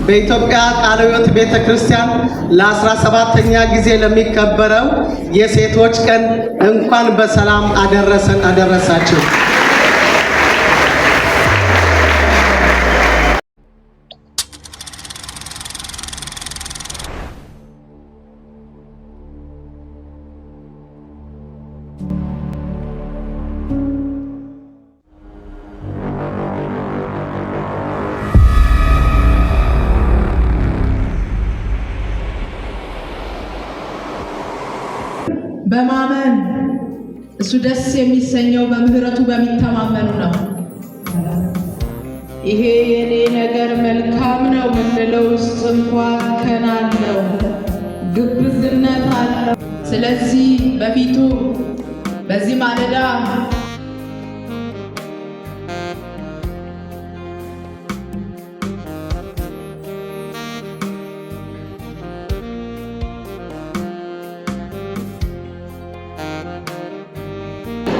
በኢትዮጵያ ቃለ ሕይወት ቤተክርስቲያን ለ17ኛ ጊዜ ለሚከበረው የሴቶች ቀን እንኳን በሰላም አደረሰን አደረሳችሁ። በማመን እሱ ደስ የሚሰኘው በምህረቱ በሚተማመኑ ነው። ይሄ የኔ ነገር መልካም ነው ምንለው ውስጥ እንኳን ከናለው ግብዝነት አለው። ስለዚህ በፊቱ በዚህ ማለዳ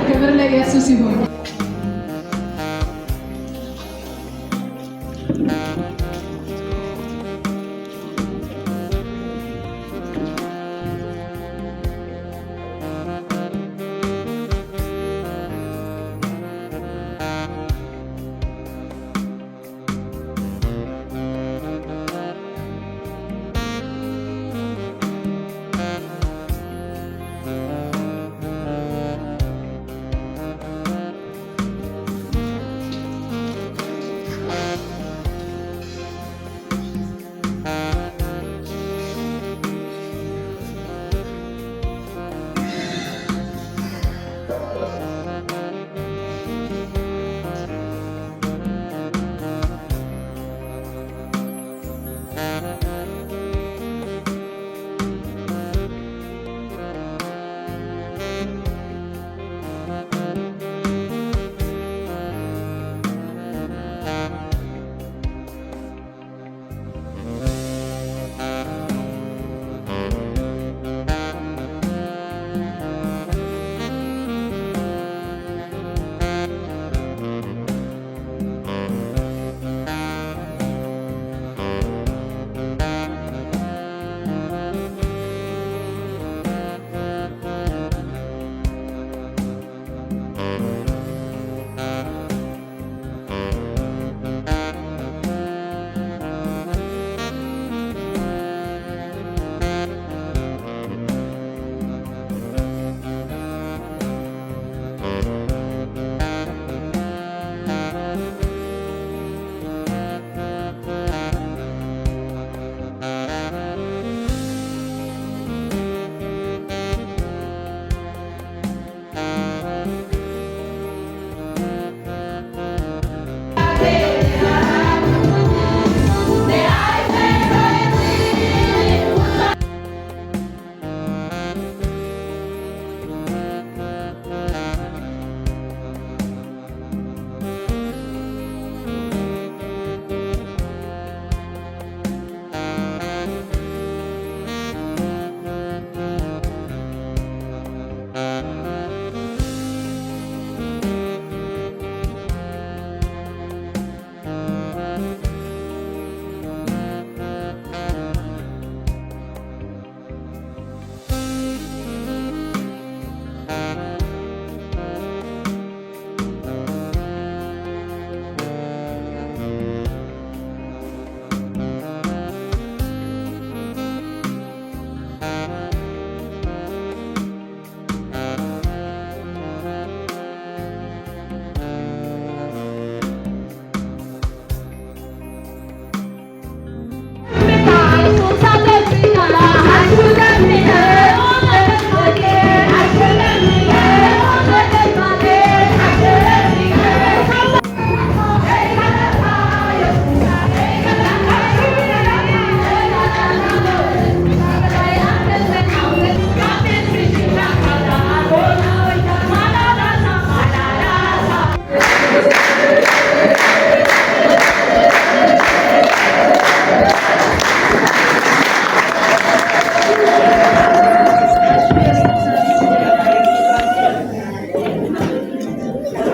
ክብር ለኢየሱስ ይሁን።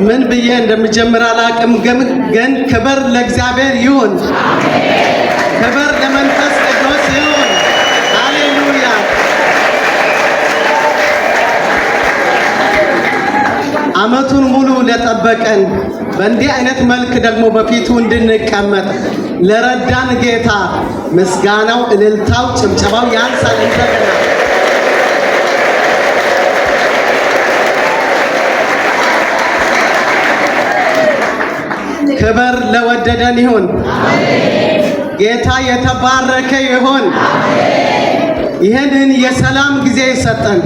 ምን ብዬ እንደምጀምር አላቅም፣ ግን ክብር ለእግዚአብሔር ይሁን። ክብር ለጠበቀን በእንዲህ አይነት መልክ ደግሞ በፊቱ እንድንቀመጥ ለረዳን ጌታ ምስጋናው፣ እልልታው፣ ጭብጨባው ያንሳል። እንደገና ክብር ለወደደን ይሁን። ጌታ የተባረከ ይሁን። ይህንን የሰላም ጊዜ ይሰጠን።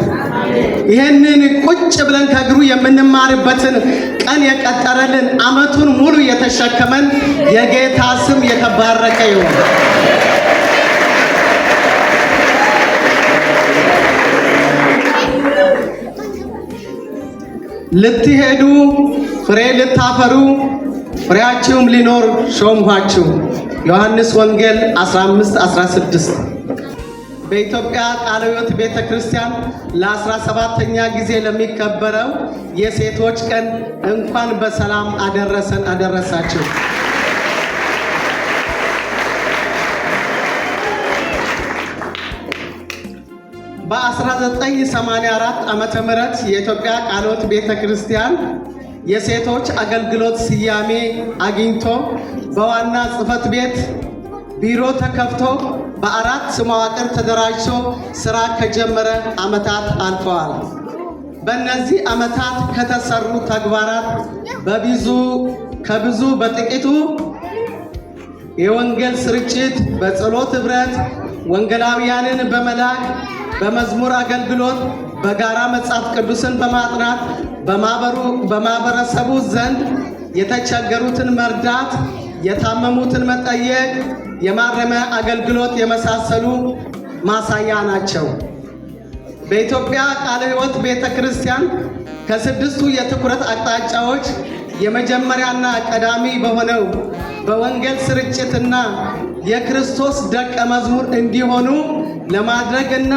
ይህንን ቁጭ ብለን ከእግሩ የምንማርበትን ቀን የቀጠረልን ዓመቱን ሙሉ የተሸከመን የጌታ ስም የተባረከ ይሁን። ልትሄዱ ፍሬ ልታፈሩ ፍሬያችሁም ሊኖር ሾምኋችሁ። ዮሐንስ ወንጌል 15:16 በኢትዮጵያ ቃለ ሕይወት ቤተ ክርስቲያን ለ17ኛ ጊዜ ለሚከበረው የሴቶች ቀን እንኳን በሰላም አደረሰን አደረሳችሁ። በ1984 ዓመተ ምህረት የኢትዮጵያ ቃለ ሕይወት ቤተ ክርስቲያን የሴቶች አገልግሎት ስያሜ አግኝቶ በዋና ጽሕፈት ቤት ቢሮ ተከፍቶ በ4 መዋቅር ተደራጅቶ ስራ ከጀመረ ዓመታት አልፈዋል። በእነዚህ ዓመታት ከተሰሩ ተግባራት ከብዙ በጥቂቱ የወንጌል ስርጭት፣ በጸሎት ኅብረት፣ ወንጌላውያንን በመላክ፣ በመዝሙር አገልግሎት፣ በጋራ መጽሐፍ ቅዱስን በማጥናት በማህበረሰቡ ዘንድ የተቸገሩትን መርዳት፣ የታመሙትን መጠየቅ፣ የማረሚያ አገልግሎት የመሳሰሉ ማሳያ ናቸው። በኢትዮጵያ ቃለ ሕይወት ቤተ ክርስቲያን ከ6ቱ የትኩረት አቅጣጫዎች የመጀመሪያና ቀዳሚ በሆነው በወንጌል ስርጭትና የክርስቶስ ደቀ መዝሙር እንዲሆኑ ለማድረግና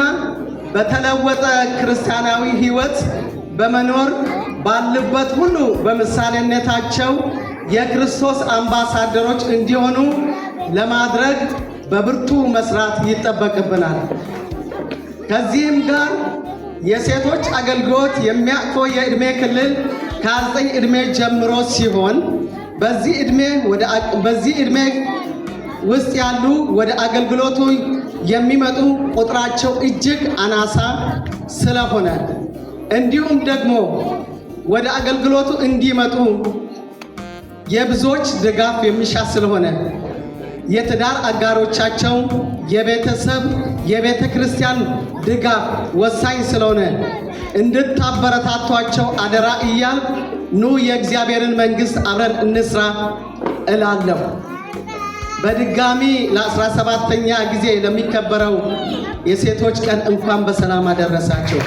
በተለወጠ ክርስቲያናዊ ሕይወት በመኖር ባሉበት ሁሉ በምሳሌነታቸው የክርስቶስ አምባሳደሮች እንዲሆኑ ለማድረግ በብርቱ መስራት ይጠበቅብናል። ከዚህም ጋር የሴቶች አገልግሎት የሚያቅፈው የዕድሜ ክልል ከ9 ዕድሜ ጀምሮ ሲሆን በዚህ ዕድሜ ውስጥ ያሉ ወደ አገልግሎቱ የሚመጡ ቁጥራቸው እጅግ አናሳ ስለሆነ እንዲሁም ደግሞ ወደ አገልግሎቱ እንዲመጡ የብዙዎች ድጋፍ የሚሻ ስለሆነ የትዳር አጋሮቻቸው፣ የቤተሰብ፣ የቤተ ክርስቲያን ድጋፍ ወሳኝ ስለሆነ እንድታበረታቷቸው አደራ እያል ኑ የእግዚአብሔርን መንግሥት አብረን እንስራ እላለሁ። በድጋሚ ለ17ኛ ጊዜ ለሚከበረው የሴቶች ቀን እንኳን በሰላም አደረሳቸው።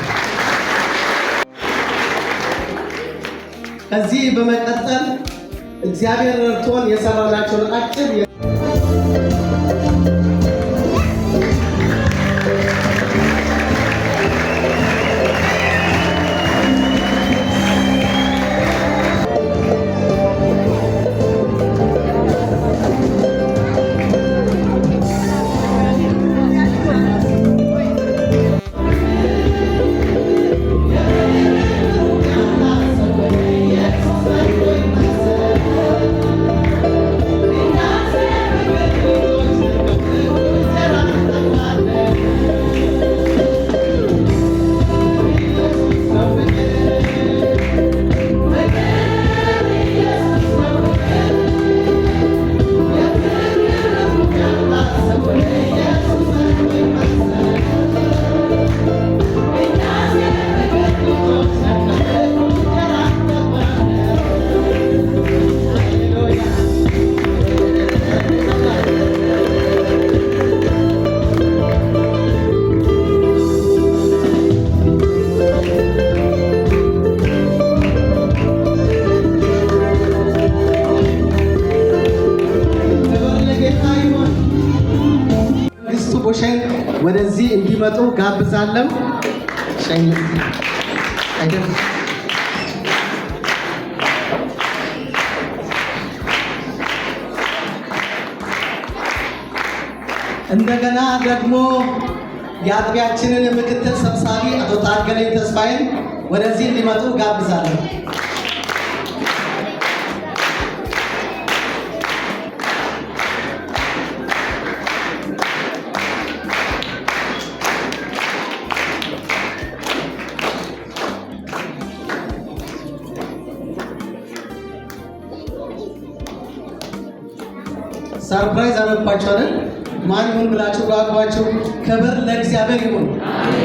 ከዚህ በመቀጠል እግዚአብሔር ረድቶን የሰራናቸውን አጭር ወደዚህ እንዲመጡ ጋብዛለሁ። ሸኝ አይደለም እንደገና ደግሞ የአጥቢያችንን ምክትል ሰብሳቢ አቶ ታገለኝ ተስፋዬን ወደዚህ እንዲመጡ ጋብዛለሁ። ሰርፕራይዝ አረባችሁ አይደል? ማን ይሁን ብላችሁ ጓጓችሁ። ክብር ለእግዚአብሔር ይሁን።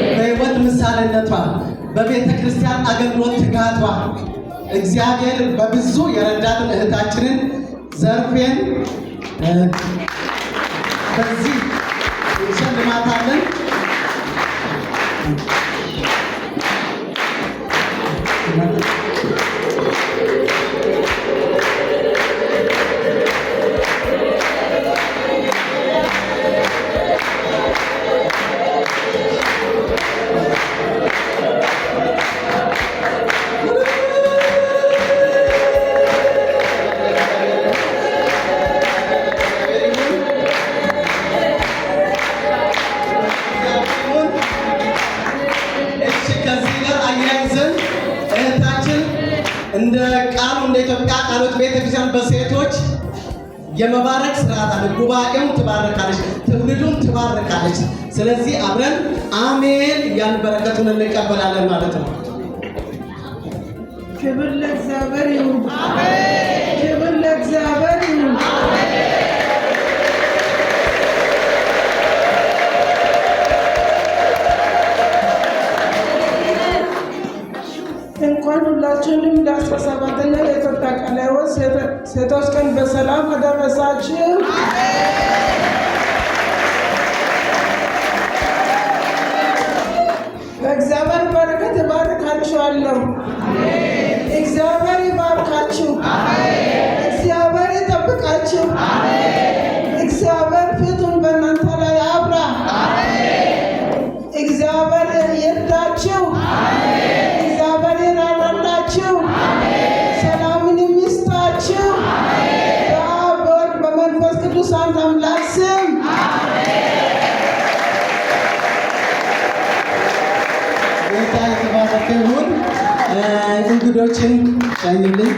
በሕይወት ምሳሌነቷ በቤተ ክርስቲያን አገልግሎት ትጋቷ እግዚአብሔር በብዙ የረዳትን እህታችንን ዘርፌን በዚህ እንሸልማታለን። እንደ ቃሉ እንደ ኢትዮጵያ ቃሎት ቤተክርስቲያን በሴቶች የመባረክ ስርዓት አለ። ጉባኤውን ትባረካለች፣ ትውልዱን ትባረካለች። ስለዚህ አብረን አሜን ያን በረከቱን እንቀበላለን ማለት ነው። ክብር ለእግዚአብሔር ይሁን። አሜን። ክብር ለእግዚአብሔር ይሁን። እንኳን ሁላችንም ለ17ኛ የኢትዮጵያ ቃለ ሕይወት ሴቶች ቀን በሰላም አደረሳችሁ። በእግዚአብሔር በረከት እባርካችኋለሁ። እግዚአብሔር ይባርካችሁ። እግዚአብሔር ይጠብቃችሁ። እግዚአብሔር ፊቱን በእናንተ ላይ ያብራ። እግዚአብሔር ይርዳችሁ። እግዚአብሔር ይራራላችሁ። ሰላምን ይስጣችሁ። በአብ በወልድ በመንፈስ ቅዱስ አንድ አምላክ ስም ጌታ የተባረከ ይሁን። እንግዶችን ሸኙልኝ።